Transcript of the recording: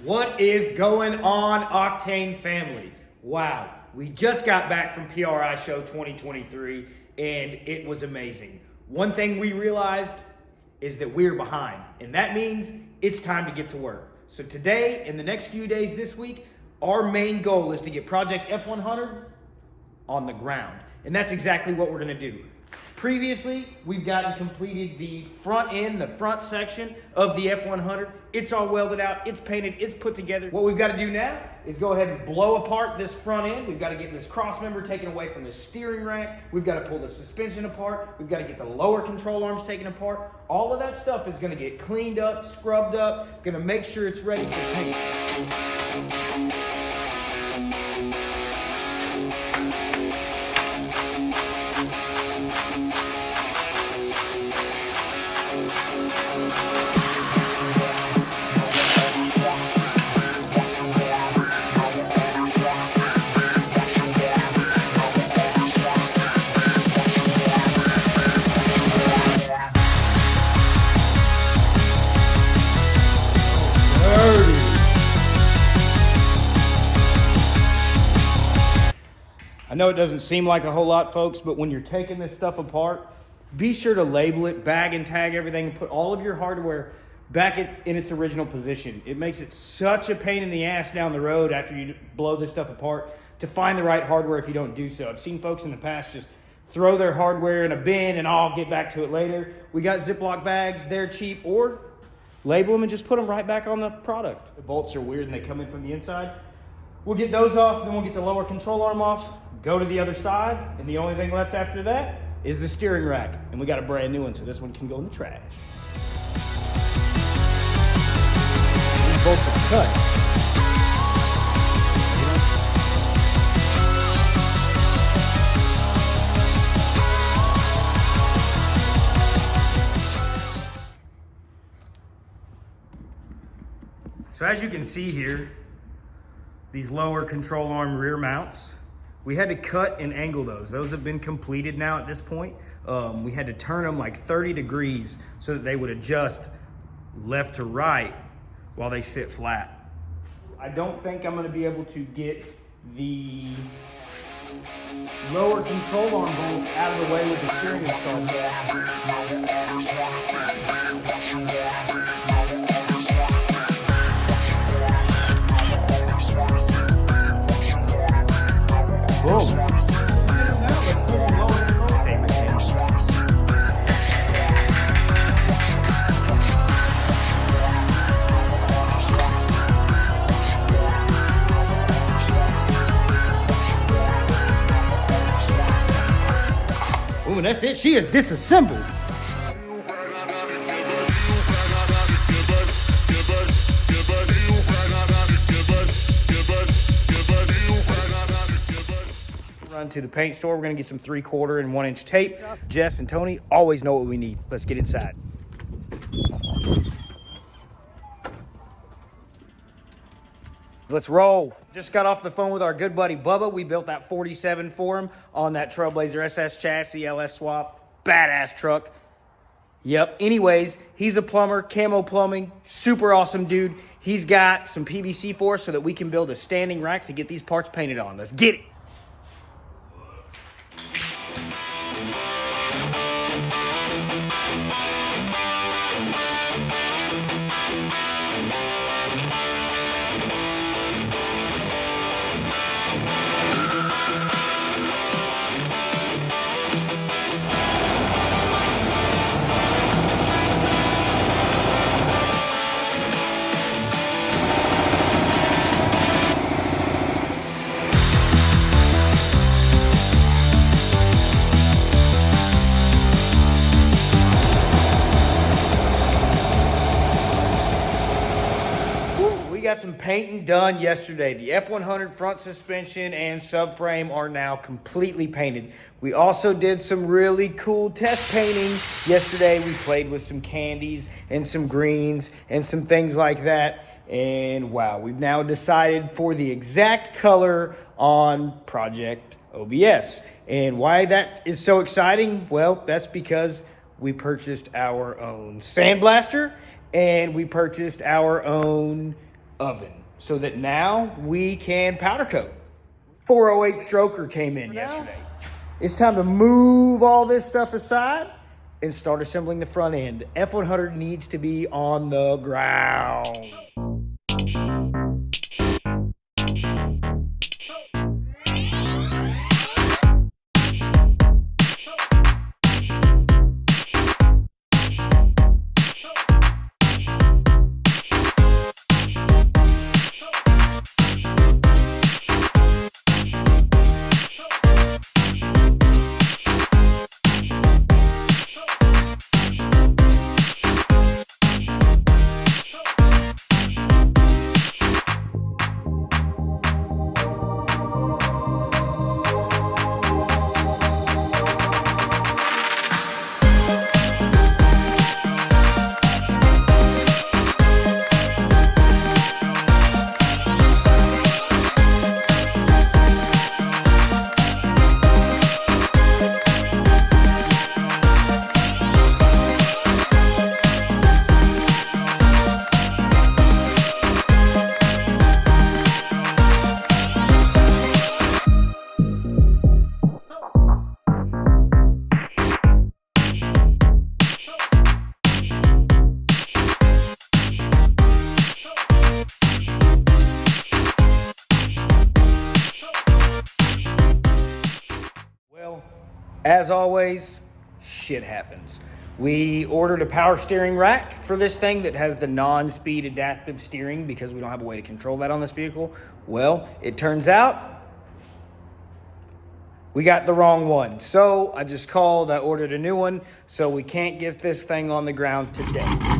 What is going on, Octane family? Wow, we just got back from PRI Show 2023 and it was amazing. One thing we realized is that we're behind, and that means it's time to get to work. So today, in the next few days this week, our main goal is to get Project F100 on the ground. And that's exactly what we're gonna do. Previously, we've gotten completed the front end, the front section of the F100. It's all welded out, it's painted, it's put together. What we've got to do now is go ahead and blow apart this front end. We've got to get this cross member taken away from the steering rack. We've got to pull the suspension apart. We've got to get the lower control arms taken apart. All of that stuff is going to get cleaned up, scrubbed up, going to make sure it's ready for paint. I know it doesn't seem like a whole lot, folks, but when you're taking this stuff apart, be sure to label it, bag and tag everything, and put all of your hardware back in its original position. It makes it such a pain in the ass down the road after you blow this stuff apart to find the right hardware if you don't do so. I've seen folks in the past just throw their hardware in a bin and I'll get back to it later. We got Ziploc bags, they're cheap, or label them and just put them right back on the product. The bolts are weird and they come in from the inside. We'll get those off, then we'll get the lower control arm off, go to the other side, and the only thing left after that is the steering rack. And we got a brand new one, so this one can go in the trash. These bolts are cut. So as you can see here, these lower control arm rear mounts, we had to cut and angle those. Those have been completed now at this point. We had to turn them like 30 degrees so that they would adjust left to right while they sit flat. I don't think I'm gonna be able to get the lower control arm bolt out of the way with the steering installed. Boom. Ooh, and that's it. She is disassembled. Run to the paint store. We're gonna get some 3/4 and 1-inch tape. Jess and Tony always know what we need. Let's get inside. Let's roll. Just got off the phone with our good buddy Bubba. We built that 47 for him on that Trailblazer SS chassis, LS swap. Badass truck. Yep. Anyways, he's a plumber, Camo Plumbing, super awesome dude. He's got some PVC for us so that we can build a standing rack to get these parts painted on. Let's get it. Got some painting done yesterday. The F100 front suspension and subframe are now completely painted. We also did some really cool test painting yesterday. We played with some candies and some greens and some things like that. And wow, we've now decided for the exact color on Project OBS. And why that is so exciting? Well, that's because we purchased our own sandblaster and we purchased our own oven so that now we can powder coat. 408 stroker came in yesterday. It's time to move all this stuff aside and start assembling the front end. F100 needs to be on the ground. As always, shit happens. We ordered a power steering rack for this thing that has the non-speed adaptive steering because we don't have a way to control that on this vehicle. Well, it turns out we got the wrong one. So I just called, I ordered a new one, so we can't get this thing on the ground today.